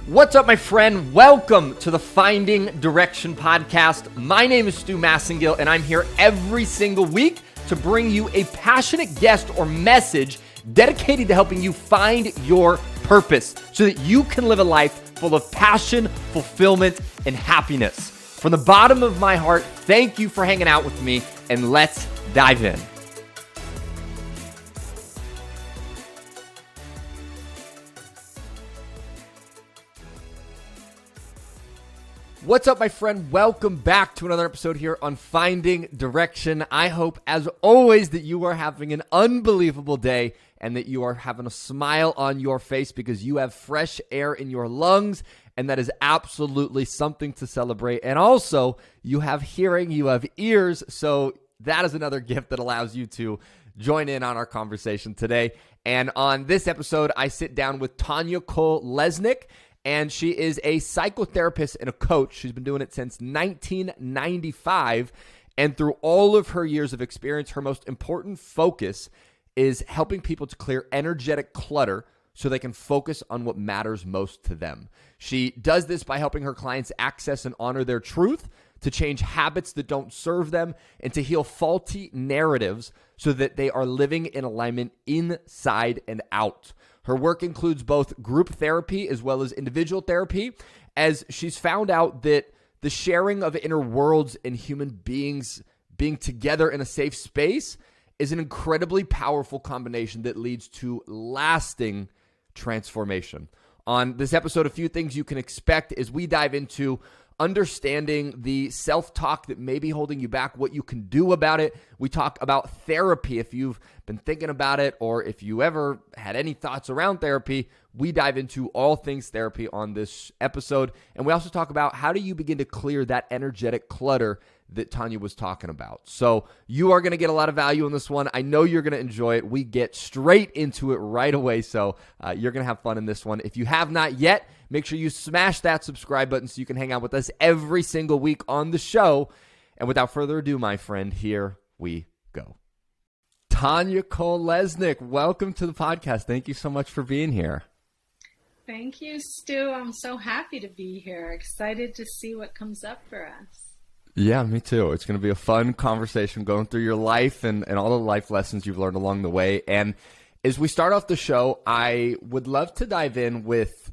What's up, my friend? Welcome to the Finding Direction podcast. My name is Stu Massengill, and I'm here every single week to bring you a passionate guest or message dedicated to helping you find your purpose so that you can live a life full of passion, fulfillment, and happiness. From the bottom of my heart, thank you for hanging out with me, and let's dive in. What's up, my friend? Welcome back to another episode here on Finding Direction. I hope, as always, that you are having an unbelievable day and that you are having a smile on your face because you have fresh air in your lungs, and that is absolutely something to celebrate. And also, you have hearing, you have ears, so that is another gift that allows you to join in on our conversation today. And on this episode, I sit down with Tanya Cole-Lesnick, and she is a psychotherapist and a coach. She's been doing it since 1995. And through all of her years of experience, her most important focus is helping people to clear energetic clutter so they can focus on what matters most to them. She does this by helping her clients access and honor their truth, to change habits that don't serve them, and to heal faulty narratives so that they are living in alignment inside and out. Her work includes both group therapy as well as individual therapy, as she's found out that the sharing of inner worlds and human beings being together in a safe space is an incredibly powerful combination that leads to lasting transformation. On this episode, a few things you can expect as we dive into understanding the self-talk that may be holding you back, what you can do about it. We talk about therapy. If you've been thinking about it or if you ever had any thoughts around therapy, we dive into all things therapy on this episode. And we also talk about how do you begin to clear that energetic clutter that Tanya was talking about. So you are going to get a lot of value in this one. I know you're going to enjoy it. We get straight into it right away. So you're going to have fun in this one. If you have not yet, make sure you smash that subscribe button so you can hang out with us every single week on the show. And without further ado, my friend, here we go. Tanya Cole-Lesnick, welcome to the podcast. Thank you so much for being here. Thank you, Stu. I'm so happy to be here. Excited to see what comes up for us. Yeah, me too. It's going to be a fun conversation going through your life and all the life lessons you've learned along the way. And as we start off the show, I would love to dive in with,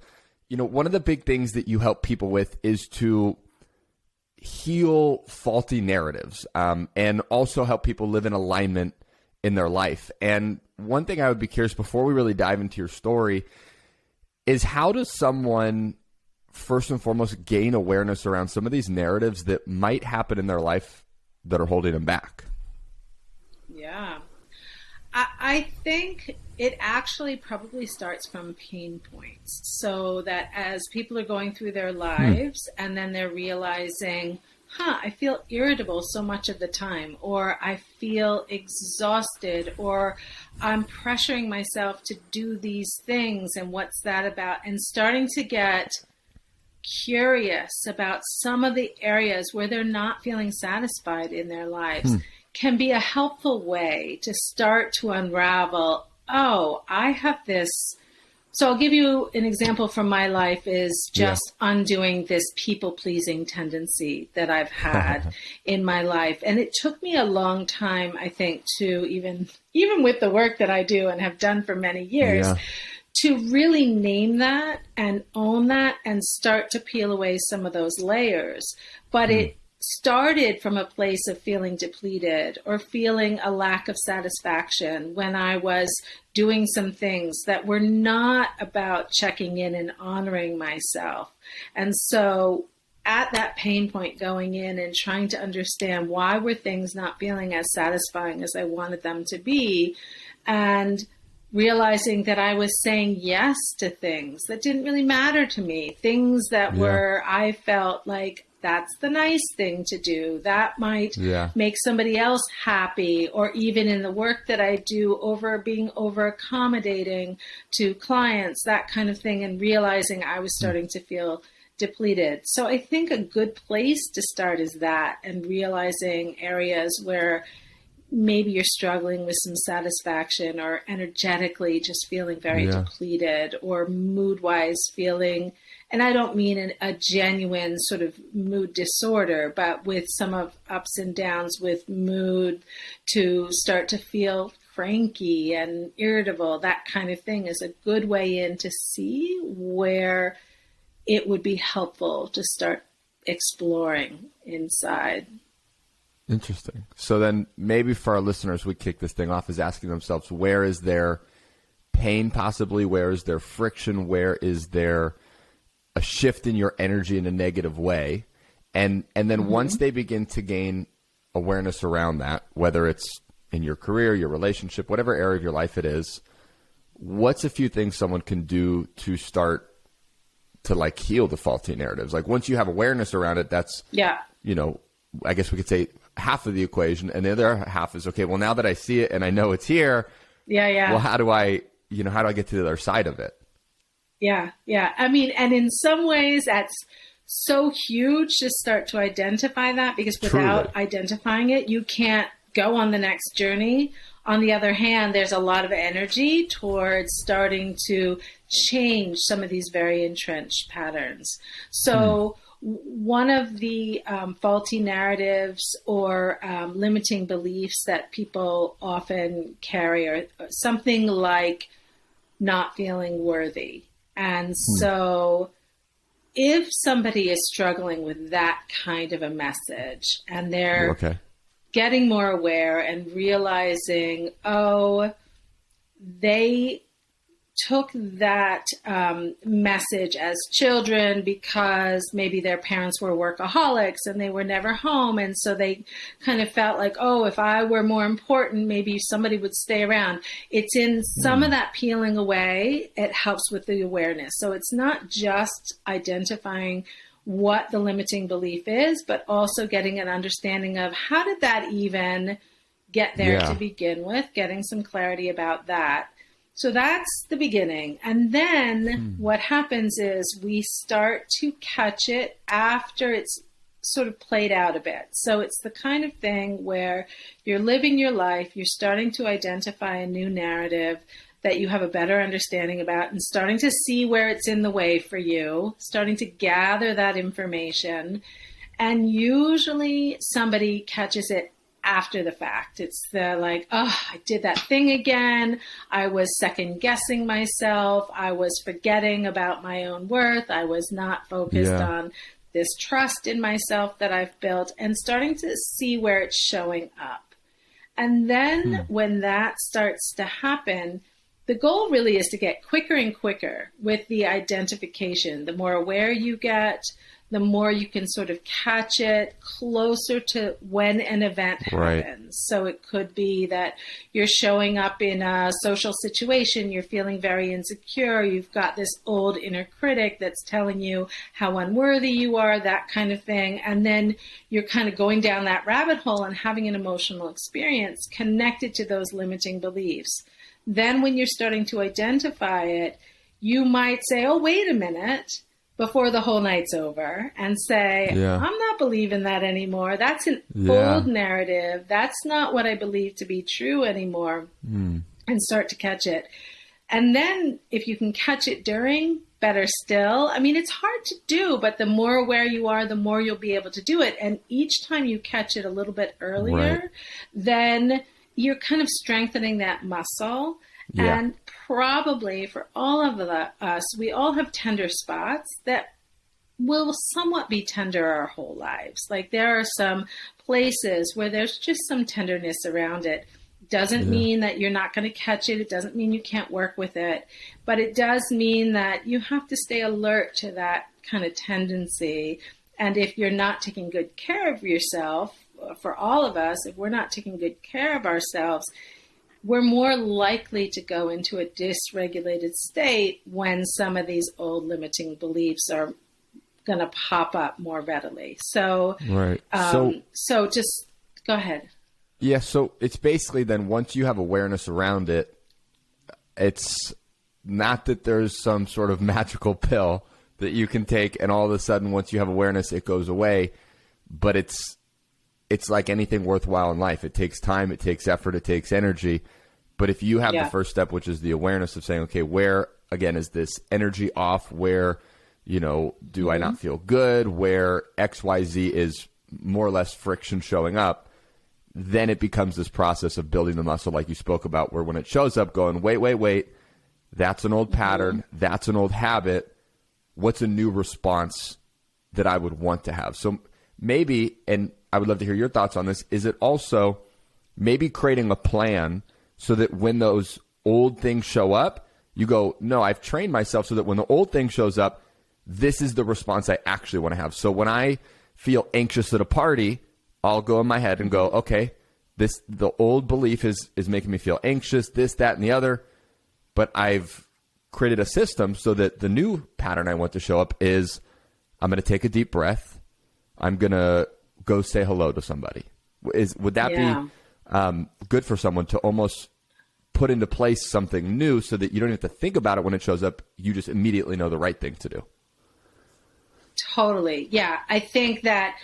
one of the big things that you help people with is to heal faulty narratives and also help people live in alignment in their life. And one thing I would be curious before we really dive into your story is how does someone first and foremost gain awareness around some of these narratives that might happen in their life that are holding them back? Yeah. I think it actually probably starts from pain points. So that as people are going through their lives and then they're realizing, I feel irritable so much of the time, or I feel exhausted, or I'm pressuring myself to do these things, and what's that about? And starting to get curious about some of the areas where they're not feeling satisfied in their lives can be a helpful way to start to unravel, I have this. So I'll give you an example from my life is just undoing this people-pleasing tendency that I've had in my life. And it took me a long time, I think, to even with the work that I do and have done for many years, to really name that and own that and start to peel away some of those layers. But it started from a place of feeling depleted or feeling a lack of satisfaction when I was doing some things that were not about checking in and honoring myself. And so at that pain point, going in and trying to understand why were things not feeling as satisfying as I wanted them to be, and realizing that I was saying yes to things that didn't really matter to me, things that were, I felt like that's the nice thing to do. That might make somebody else happy, or even in the work that I do, being over accommodating to clients, that kind of thing, and realizing I was starting to feel depleted. So I think a good place to start is that, and realizing areas where maybe you're struggling with some satisfaction or energetically just feeling very depleted or mood-wise feeling, and I don't mean a genuine sort of mood disorder, but with some of ups and downs with mood, to start to feel cranky and irritable, that kind of thing is a good way in to see where it would be helpful to start exploring inside. Interesting. So then maybe for our listeners, we kick this thing off as asking themselves, where is there pain possibly? Where is there friction? Where is there a shift in your energy in a negative way? And then once they begin to gain awareness around that, whether it's in your career, your relationship, whatever area of your life it is, what's a few things someone can do to start to like heal the faulty narratives? Like once you have awareness around it, that's, you know, I guess we could say half of the equation. And the other half is, okay, well, now that I see it and I know it's here, well, how do I get to the other side of it? Yeah. I mean, and in some ways that's so huge to start to identify that, because without identifying it, you can't go on the next journey. On the other hand, there's a lot of energy towards starting to change some of these very entrenched patterns. So one of the faulty narratives or limiting beliefs that people often carry are something like not feeling worthy. And so if somebody is struggling with that kind of a message and they're getting more aware and realizing, they took that message as children because maybe their parents were workaholics and they were never home. And so they kind of felt like, if I were more important, maybe somebody would stay around. It's in some of that peeling away, it helps with the awareness. So it's not just identifying what the limiting belief is, but also getting an understanding of how did that even get there to begin with, getting some clarity about that. So that's the beginning. And then what happens is we start to catch it after it's sort of played out a bit. So it's the kind of thing where you're living your life, you're starting to identify a new narrative that you have a better understanding about and starting to see where it's in the way for you, starting to gather that information. And usually somebody catches it after the fact. It's the like, I did that thing again. I was second guessing myself. I was forgetting about my own worth. I was not focused on this trust in myself that I've built, and starting to see where it's showing up. And then when that starts to happen, the goal really is to get quicker and quicker with the identification. The more aware you get, the more you can sort of catch it closer to when an event happens. So it could be that you're showing up in a social situation, you're feeling very insecure, you've got this old inner critic that's telling you how unworthy you are, that kind of thing. And then you're kind of going down that rabbit hole and having an emotional experience connected to those limiting beliefs. Then when you're starting to identify it, you might say, wait a minute, before the whole night's over, and say, I'm not believing that anymore. That's an old narrative. That's not what I believe to be true anymore. And start to catch it. And then if you can catch it during, better still. I mean, it's hard to do, but the more aware you are, the more you'll be able to do it. And each time you catch it a little bit earlier, then you're kind of strengthening that muscle. And probably for all of us, we all have tender spots that will somewhat be tender our whole lives. Like there are some places where there's just some tenderness around it. Doesn't mean that you're not going to catch it. It doesn't mean you can't work with it. But it does mean that you have to stay alert to that kind of tendency. And if you're not taking good care of yourself, for all of us, if we're not taking good care of ourselves, we're more likely to go into a dysregulated state when some of these old limiting beliefs are going to pop up more readily. So, so just go ahead. Yeah. So it's basically then once you have awareness around it, it's not that there's some sort of magical pill that you can take and all of a sudden once you have awareness, it goes away, but it's it's like anything worthwhile in life. It takes time, it takes effort, it takes energy. But if you have the first step, which is the awareness of saying, okay, where, again, is this energy off? Where, do I not feel good? Where XYZ is more or less friction showing up, then it becomes this process of building the muscle like you spoke about, where when it shows up going, wait, that's an old pattern. That's an old habit. What's a new response that I would want to have? So maybe, and I would love to hear your thoughts on this, is it also maybe creating a plan so that when those old things show up, you go, no, I've trained myself so that when the old thing shows up, this is the response I actually want to have. So when I feel anxious at a party, I'll go in my head and go, okay, the old belief is making me feel anxious, this, that, and the other. But I've created a system so that the new pattern I want to show up is I'm going to take a deep breath. I'm going to go say hello to somebody. Would that be good for someone to almost put into place something new so that you don't have to think about it when it shows up? You just immediately know the right thing to do. Totally. Yeah. I think that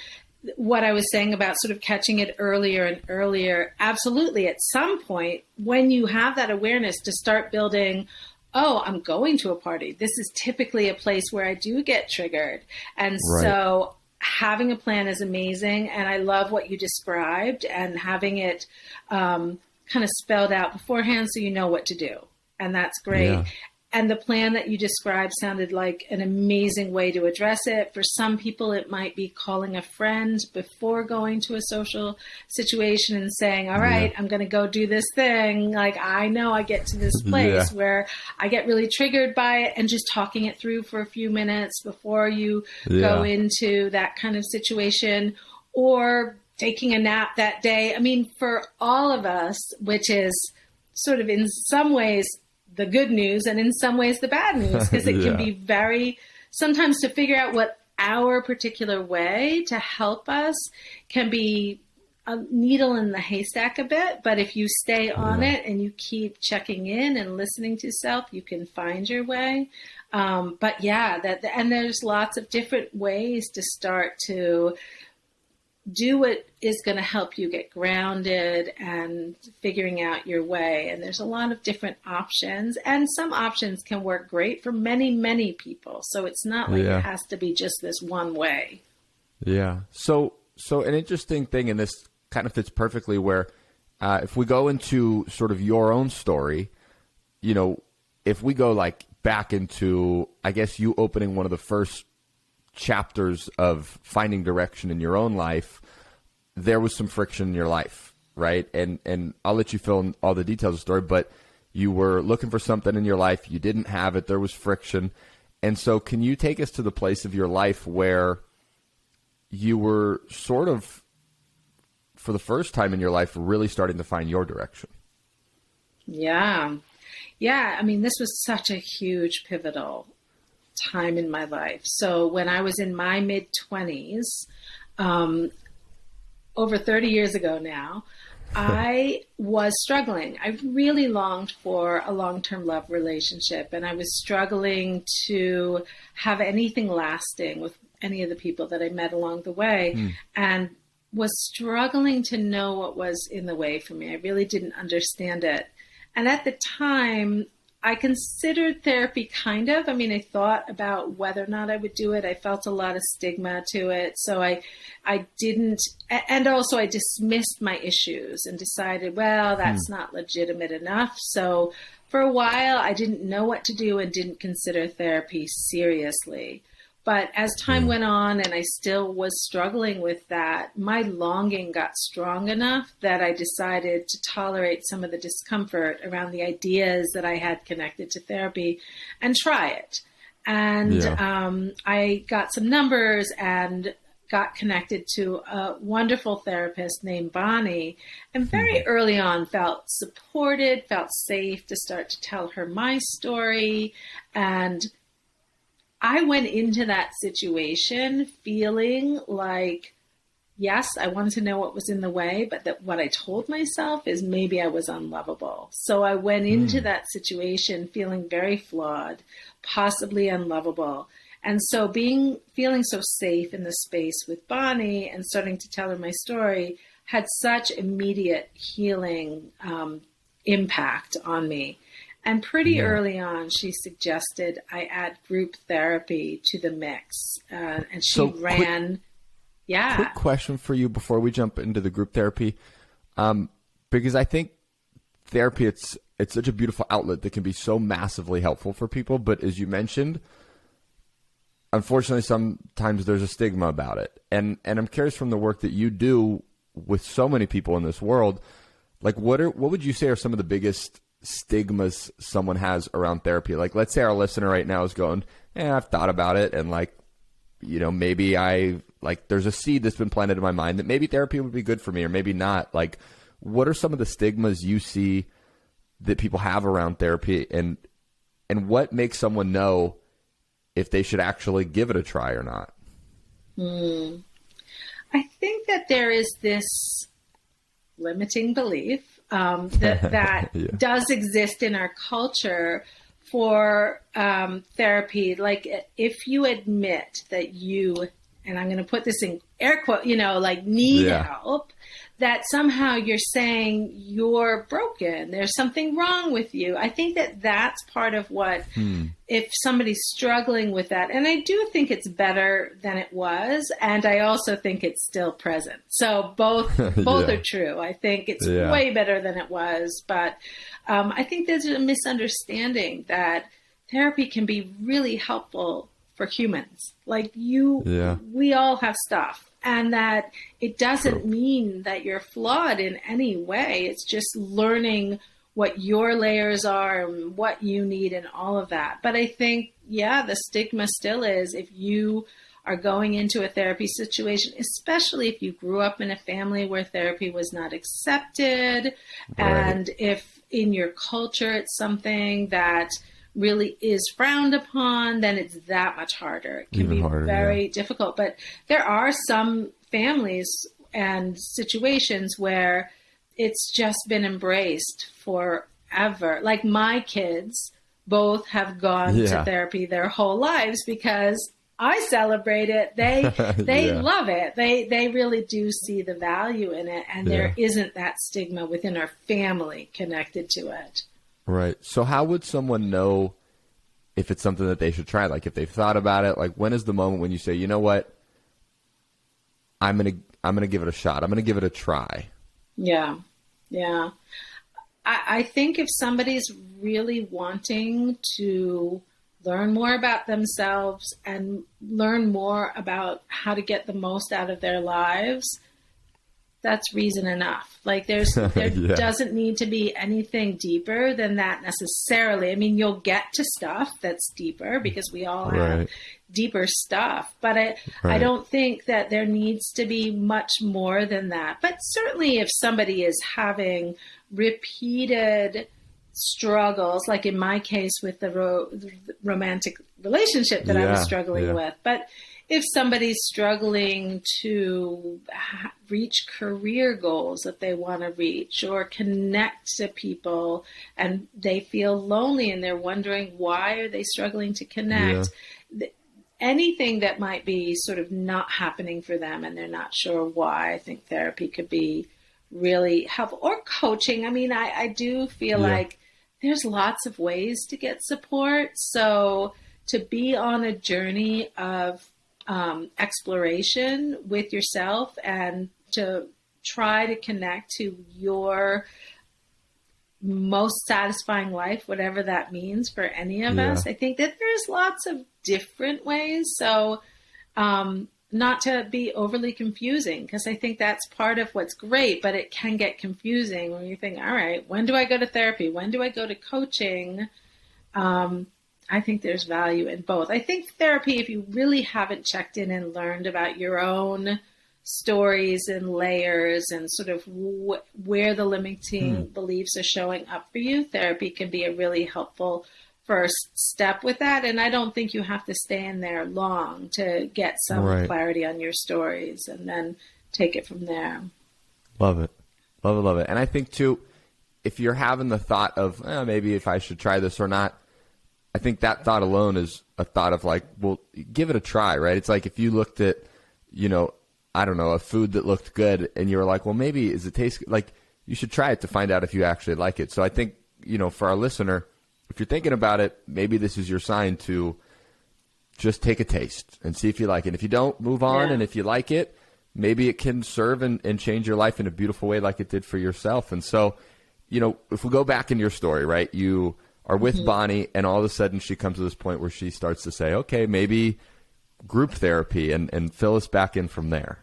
what I was saying about sort of catching it earlier and earlier, absolutely. At some point, when you have that awareness to start building, oh, I'm going to a party. This is typically a place where I do get triggered. And so having a plan is amazing. And I love what you described and having it kind of spelled out beforehand so you know what to do. And that's great. Yeah. And the plan that you described sounded like an amazing way to address it. For some people, it might be calling a friend before going to a social situation and saying, all right, I'm going to go do this thing. Like, I know I get to this place where I get really triggered by it, and just talking it through for a few minutes before you go into that kind of situation, or taking a nap that day. I mean, for all of us, which is sort of in some ways the good news and in some ways the bad news, because it can be very, sometimes to figure out what our particular way to help us can be a needle in the haystack a bit. But if you stay on it and you keep checking in and listening to self, you can find your way. But and there's lots of different ways to start to do what is going to help you get grounded and figuring out your way. And there's a lot of different options, and some options can work great for many, many people. So it's not like it has to be just this one way. Yeah. So an interesting thing, and this kind of fits perfectly, where if we go into sort of your own story, if we go like back into, I guess, you opening one of the first chapters of finding direction in your own life, there was some friction in your life, right? And I'll let you fill in all the details of the story, but you were looking for something in your life, you didn't have it, there was friction. And so can you take us to the place of your life where you were sort of, for the first time in your life, really starting to find your direction? Yeah. I mean, this was such a huge pivotal time in my life. So when I was in my mid-20s, over 30 years ago now, I was struggling. I really longed for a long-term love relationship, and I was struggling to have anything lasting with any of the people that I met along the way, and was struggling to know what was in the way for me. I really didn't understand it. And at the time, I considered therapy kind of. I mean, I thought about whether or not I would do it. I felt a lot of stigma to it. So I didn't, and also I dismissed my issues and decided, well, that's not legitimate enough. So for a while, I didn't know what to do and didn't consider therapy seriously. But as time went on and I still was struggling with that, my longing got strong enough that I decided to tolerate some of the discomfort around the ideas that I had connected to therapy and try it. And I got some numbers and got connected to a wonderful therapist named Bonnie, and very early on felt supported, felt safe to start to tell her my story. And I went into that situation feeling like, yes, I wanted to know what was in the way, but that what I told myself is maybe I was unlovable. So I went into that situation feeling very flawed, possibly unlovable. And so feeling so safe in the space with Bonnie and starting to tell her my story had such immediate healing impact on me. And pretty early on, she suggested I add group therapy to the mix. And she ran. Quick question for you before we jump into the group therapy. Because I think therapy, it's such a beautiful outlet that can be so massively helpful for people. But as you mentioned, unfortunately, sometimes there's a stigma about it. And I'm curious, from the work that you do with so many people in this world, like what would you say are some of the biggest stigmas someone has around therapy? Like, let's say our listener right now is going, I've thought about it, and like, maybe there's a seed that's been planted in my mind that maybe therapy would be good for me, or maybe not. Like, what are some of the stigmas you see that people have around therapy, and what makes someone know if they should actually give it a try or not? I think that there is this limiting belief that does exist in our culture for therapy. Like, if you admit that you, and I'm going to put this in air quote, need help, that somehow you're saying you're broken. There's something wrong with you. I think that that's part of what, if somebody's struggling with that, and I do think it's better than it was, and I also think it's still present. So both are true. I think it's way better than it was, but I think there's a misunderstanding that therapy can be really helpful for humans. Like we all have stuff. And that it doesn't mean that you're flawed in any way. It's just learning what your layers are and what you need and all of that. But I think, the stigma still is, if you are going into a therapy situation, especially if you grew up in a family where therapy was not accepted, and if in your culture it's something that really is frowned upon, then it's that much harder. It can be very difficult. But there are some families and situations where it's just been embraced forever. Like, my kids both have gone to therapy their whole lives because I celebrate it. They love it. They really do see the value in it. And there isn't that stigma within our family connected to it. Right. So how would someone know if it's something that they should try? Like, if they've thought about it, like, when is the moment when you say, you know what, I'm gonna give it a shot. I'm gonna give it a try. Yeah. I think if somebody's really wanting to learn more about themselves and learn more about how to get the most out of their lives, that's reason enough. Like, there doesn't need to be anything deeper than that necessarily. I mean, you'll get to stuff that's deeper because we all have deeper stuff, but I don't think that there needs to be much more than that. But certainly if somebody is having repeated struggles, like in my case with the romantic relationship that I was struggling with, but if somebody's struggling to reach career goals that they want to reach, or connect to people and they feel lonely and they're wondering why are they struggling to connect, anything that might be sort of not happening for them and they're not sure why, I think therapy could be really helpful. Or coaching. I mean, I do feel like there's lots of ways to get support. So to be on a journey of exploration with yourself and to try to connect to your most satisfying life, whatever that means for any of us. I think that there's lots of different ways. So not to be overly confusing, because I think that's part of what's great, but it can get confusing when you think, all right, when do I go to therapy? When do I go to coaching? I think there's value in both. I think therapy, if you really haven't checked in and learned about your own stories and layers and sort of where the limiting beliefs are showing up for you, therapy can be a really helpful first step with that. And I don't think you have to stay in there long to get some clarity on your stories and then take it from there. Love it. Love it. And I think too, if you're having the thought of maybe if I should try this or not, I think that thought alone is a thought of like, well, give it a try, right? It's like if you looked at, I don't know, a food that looked good and you were like, well, maybe is it taste good? Like you should try it to find out if you actually like it. So I think, for our listener, if you're thinking about it, maybe this is your sign to just take a taste and see if you like it. If you don't, move on. Yeah. And if you like it, maybe it can serve and change your life in a beautiful way like it did for yourself. And so, if we go back in your story, right, you are with Bonnie and all of a sudden she comes to this point where she starts to say, okay, group therapy and fill us back in from there.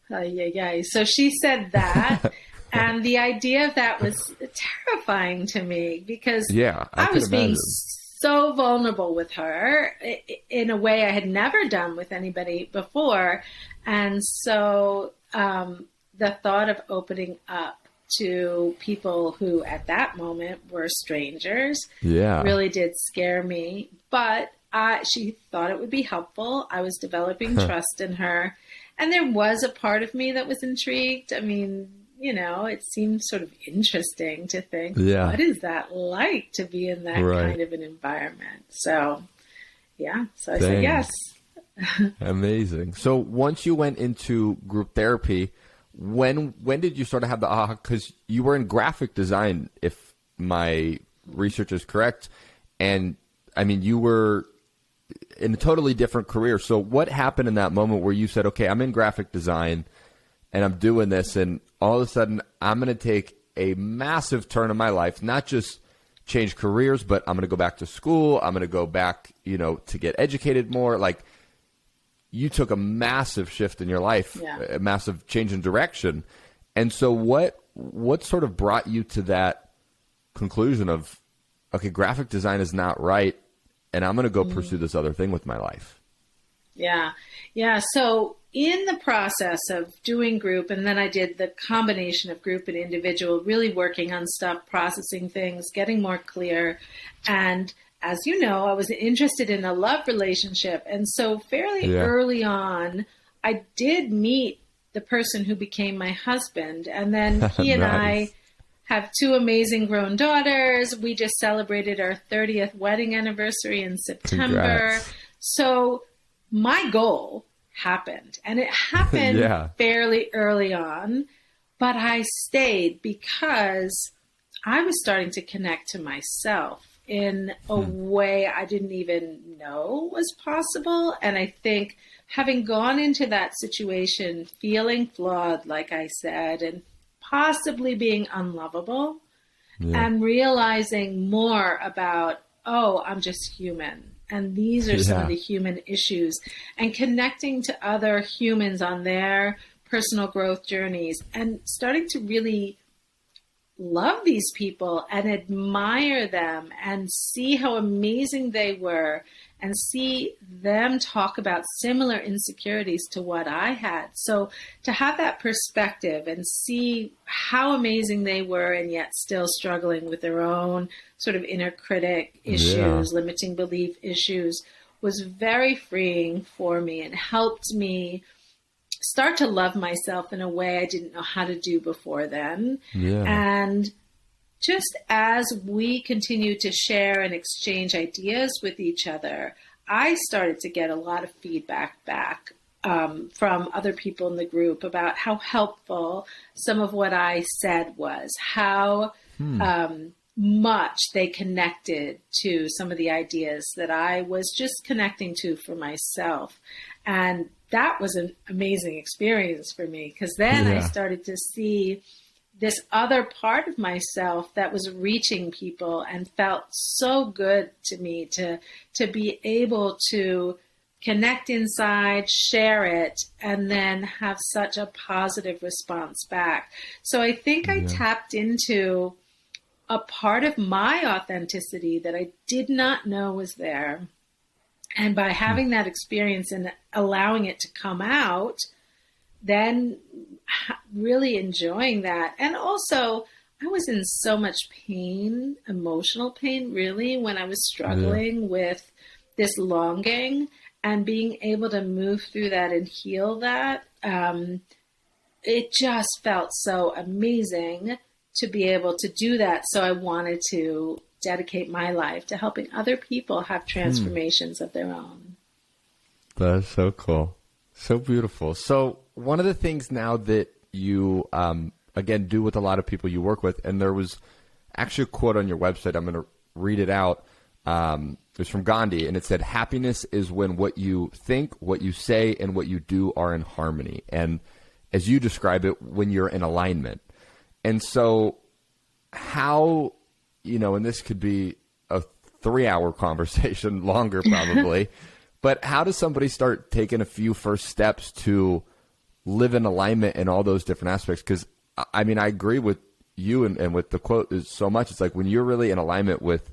Yeah. So she said that, and the idea of that was terrifying to me because I was being so vulnerable with her in a way I had never done with anybody before. And so the thought of opening up to people who at that moment were strangers really did scare me. But she thought it would be helpful. I was developing trust in her. And there was a part of me that was intrigued. I mean, it seemed sort of interesting to think, what is that like to be in that kind of an environment? So, so I said yes. Amazing. So once you went into group therapy, when did you sort of have the aha? Because you were in graphic design, if my research is correct. And I mean, you were in a totally different career. So what happened in that moment where you said, okay, I'm in graphic design and I'm doing this, and all of a sudden I'm going to take a massive turn in my life, not just change careers, but I'm going to go back to school. I'm going to go back, to get educated more. Like you took a massive shift in your life, a massive change in direction. And so what sort of brought you to that conclusion of, okay, graphic design is not right, and I'm going to go pursue this other thing with my life? Yeah. So in the process of doing group, and then I did the combination of group and individual, really working on stuff, processing things, getting more clear. And as you know, I was interested in a love relationship. And so fairly early on, I did meet the person who became my husband. And then he and I have two amazing grown daughters. We just celebrated our 30th wedding anniversary in September. Congrats. So my goal happened, and it happened fairly early on, but I stayed because I was starting to connect to myself in a way I didn't even know was possible. And I think having gone into that situation, feeling flawed, like I said, and possibly being unlovable, and realizing more about, I'm just human. And these are some of the human issues, and connecting to other humans on their personal growth journeys, and starting to really love these people and admire them and see how amazing they were, and see them talk about similar insecurities to what I had. So to have that perspective and see how amazing they were and yet still struggling with their own sort of inner critic issues, limiting belief issues, was very freeing for me and helped me start to love myself in a way I didn't know how to do before then. And just as we continue to share and exchange ideas with each other, I started to get a lot of feedback back from other people in the group about how helpful some of what I said was, how much they connected to some of the ideas that I was just connecting to for myself. And that was an amazing experience for me, because then I started to see this other part of myself that was reaching people, and felt so good to me to be able to connect inside, share it, and then have such a positive response back. So I think I tapped into a part of my authenticity that I did not know was there. And by having that experience and allowing it to come out, then really enjoying that. And also, I was in so much pain, emotional pain, really, when I was struggling with this longing, and being able to move through that and heal that. It just felt so amazing to be able to do that. So I wanted to dedicate my life to helping other people have transformations of their own. That's so cool. So beautiful. So one of the things now that you, again, do with a lot of people you work with, and there was actually a quote on your website, I'm going to read it out. It was from Gandhi, and it said, happiness is when what you think, what you say, and what you do are in harmony. And as you describe it, when you're in alignment. And so how, and this could be a 3-hour conversation, longer probably, but how does somebody start taking a few first steps to live in alignment in all those different aspects? Because, I agree with you and with the quote is so much. It's like when you're really in alignment with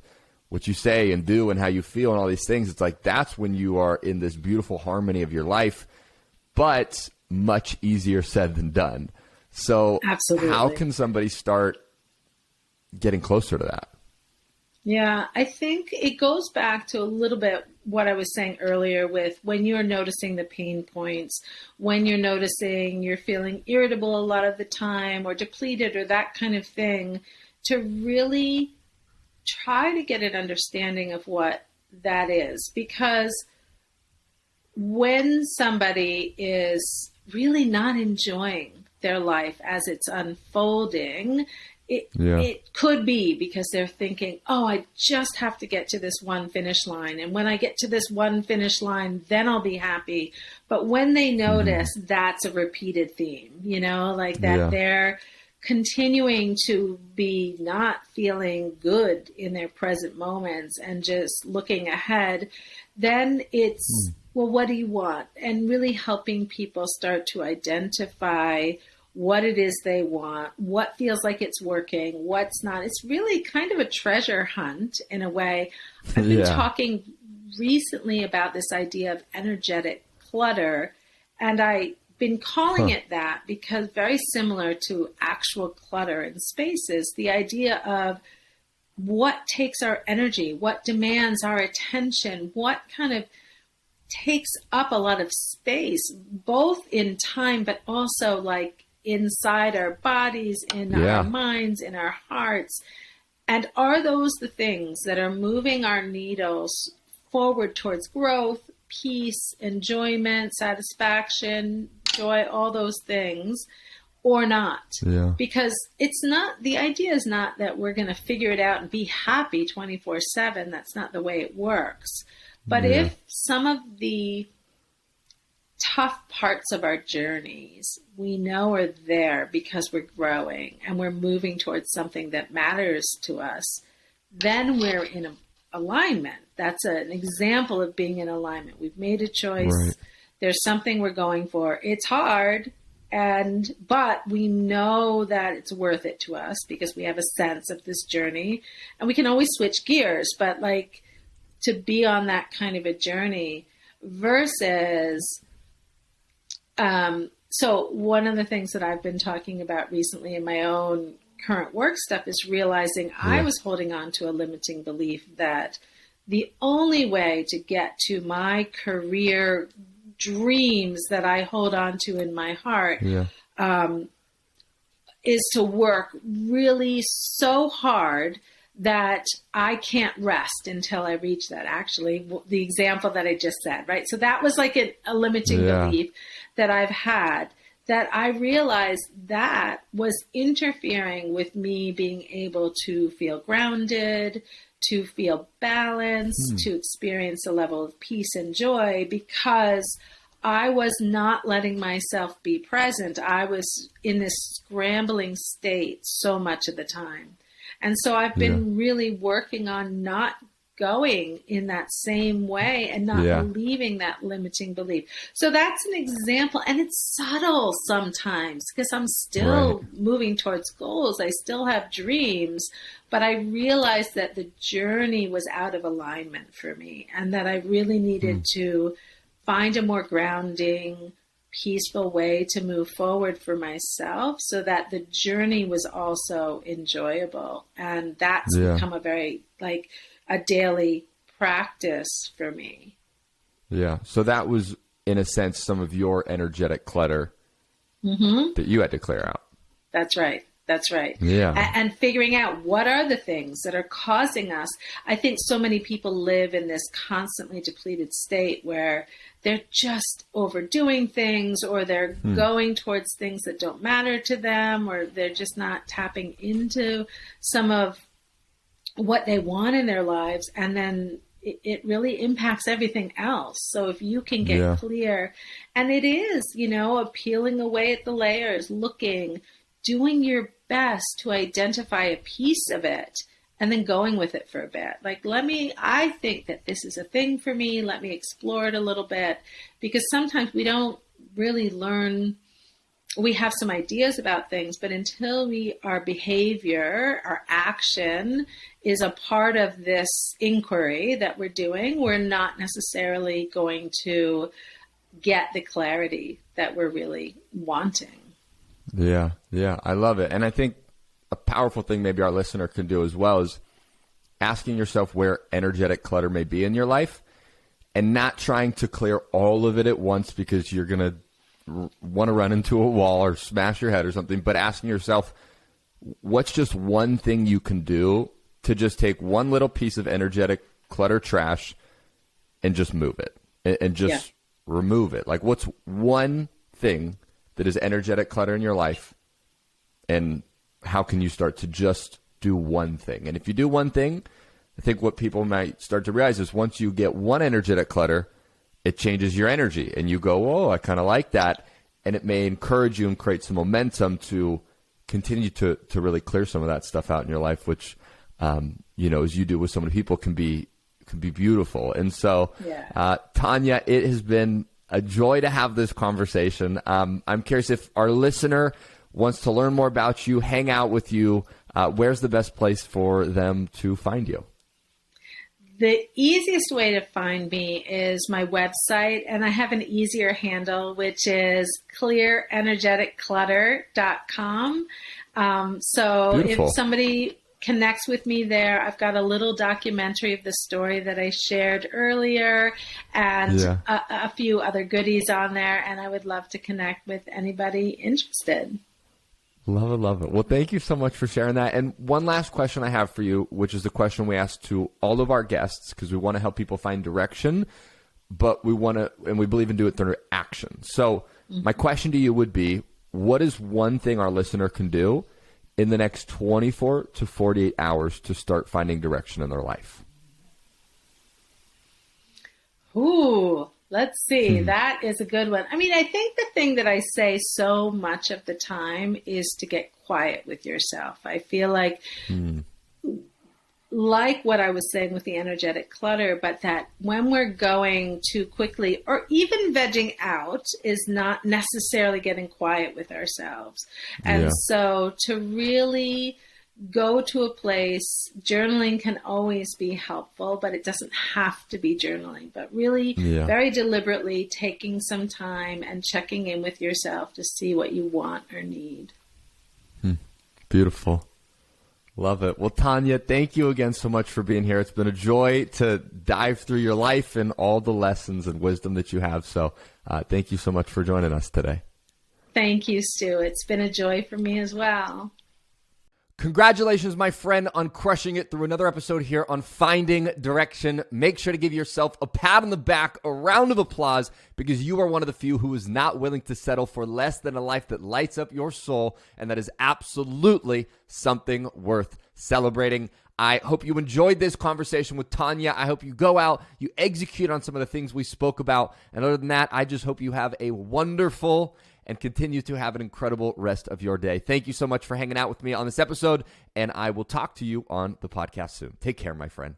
what you say and do and how you feel and all these things, it's like that's when you are in this beautiful harmony of your life, but much easier said than done. So Absolutely. How can somebody start getting closer to that? Yeah, I think it goes back to a little bit what I was saying earlier with when you're noticing the pain points, when you're noticing you're feeling irritable a lot of the time or depleted or that kind of thing, to really try to get an understanding of what that is. Because when somebody is really not enjoying their life as it's unfolding, it could be because they're thinking, oh, I just have to get to this one finish line. And when I get to this one finish line, then I'll be happy. But when they notice that's a repeated theme, like that they're continuing to be not feeling good in their present moments and just looking ahead, then it's, well, what do you want? And really helping people start to identify what it is they want, what feels like it's working, what's not. It's really kind of a treasure hunt in a way. I've been talking recently about this idea of energetic clutter, and I've been calling it that because very similar to actual clutter in spaces, the idea of what takes our energy, what demands our attention, what kind of takes up a lot of space, both in time, but also like inside our bodies, in our minds, in our hearts. And are those the things that are moving our needles forward towards growth, peace, enjoyment, satisfaction, joy, all those things, or not? Because it's not, the idea is not that we're going to figure it out and be happy 24/7. That's not the way it works. But if some of the tough parts of our journeys we know are there because we're growing and we're moving towards something that matters to us, then we're in alignment. That's an example of being in alignment. We've made a choice. Right. There's something we're going for. It's hard, but we know that it's worth it to us because we have a sense of this journey, and we can always switch gears, but like to be on that kind of a journey versus so one of the things that I've been talking about recently in my own current work stuff is realizing I was holding on to a limiting belief that the only way to get to my career dreams that I hold on to in my heart is to work really so hard that I can't rest until I reach that. Actually, the example that I just said, right? So that was like a limiting belief that I've had, that I realized that was interfering with me being able to feel grounded, to feel balanced, to experience a level of peace and joy, because I was not letting myself be present. I was in this scrambling state so much of the time. And so I've been really working on not going in that same way and not believing that limiting belief. So that's an example, and it's subtle sometimes because I'm still moving towards goals. I still have dreams, but I realized that the journey was out of alignment for me and that I really needed to find a more grounding, peaceful way to move forward for myself so that the journey was also enjoyable. And that's become a very, like, a daily practice for me. Yeah. So that was, in a sense, some of your energetic clutter that you had to clear out. That's right. That's right. Yeah. And figuring out what are the things that are causing us. I think so many people live in this constantly depleted state where they're just overdoing things, or they're going towards things that don't matter to them, or they're just not tapping into some of what they want in their lives. And then it really impacts everything else. So if you can get clear, and it is, peeling away at the layers, looking, doing your best to identify a piece of it, and then going with it for a bit. Like, I think that this is a thing for me. Let me explore it a little bit, because sometimes we don't really learn. We have some ideas about things, but until our behavior, our action is a part of this inquiry that we're doing, we're not necessarily going to get the clarity that we're really wanting. Yeah. I love it. And I think a powerful thing maybe our listener can do as well is asking yourself where energetic clutter may be in your life, and not trying to clear all of it at once because you're going to want to run into a wall or smash your head or something, but asking yourself, what's just one thing you can do to just take one little piece of energetic clutter trash and just move it and just remove it? Like, what's one thing that is energetic clutter in your life, and how can you start to just do one thing? And if you do one thing, I think what people might start to realize is once you get one energetic clutter, it changes your energy, and you go, oh, I kind of like that. And it may encourage you and create some momentum to continue to really clear some of that stuff out in your life, which, as you do with so many people, can be beautiful. And so, Tanya, it has been a joy to have this conversation. I'm curious, if our listener wants to learn more about you, hang out with you, where's the best place for them to find you? The easiest way to find me is my website, and I have an easier handle, which is clearenergeticclutter.com. So Beautiful. If somebody connects with me there, I've got a little documentary of the story that I shared earlier, and a few other goodies on there, and I would love to connect with anybody interested. Love it. Well, thank you so much for sharing that. And one last question I have for you, which is the question we ask to all of our guests, because we want to help people find direction, but we want to, and we believe in doing it through action. So my question to you would be, what is one thing our listener can do in the next 24 to 48 hours to start finding direction in their life? Ooh, let's see. That is a good one. I mean, I think the thing that I say so much of the time is to get quiet with yourself. I feel like what I was saying with the energetic clutter, but that when we're going too quickly, or even vegging out, is not necessarily getting quiet with ourselves. And so to really go to a place, journaling can always be helpful, but it doesn't have to be journaling, but really very deliberately taking some time and checking in with yourself to see what you want or need. Beautiful. Love it. Well, Tanya, thank you again so much for being here. It's been a joy to dive through your life and all the lessons and wisdom that you have. So thank you so much for joining us today. Thank you, Stu. It's been a joy for me as well. Congratulations, my friend, on crushing it through another episode here on Finding Direction. Make sure to give yourself a pat on the back, a round of applause, because you are one of the few who is not willing to settle for less than a life that lights up your soul, and that is absolutely something worth celebrating. I hope you enjoyed this conversation with Tanya. I hope you go out, you execute on some of the things we spoke about, and other than that, I just hope you have a wonderful and continue to have an incredible rest of your day. Thank you so much for hanging out with me on this episode, and I will talk to you on the podcast soon. Take care, my friend.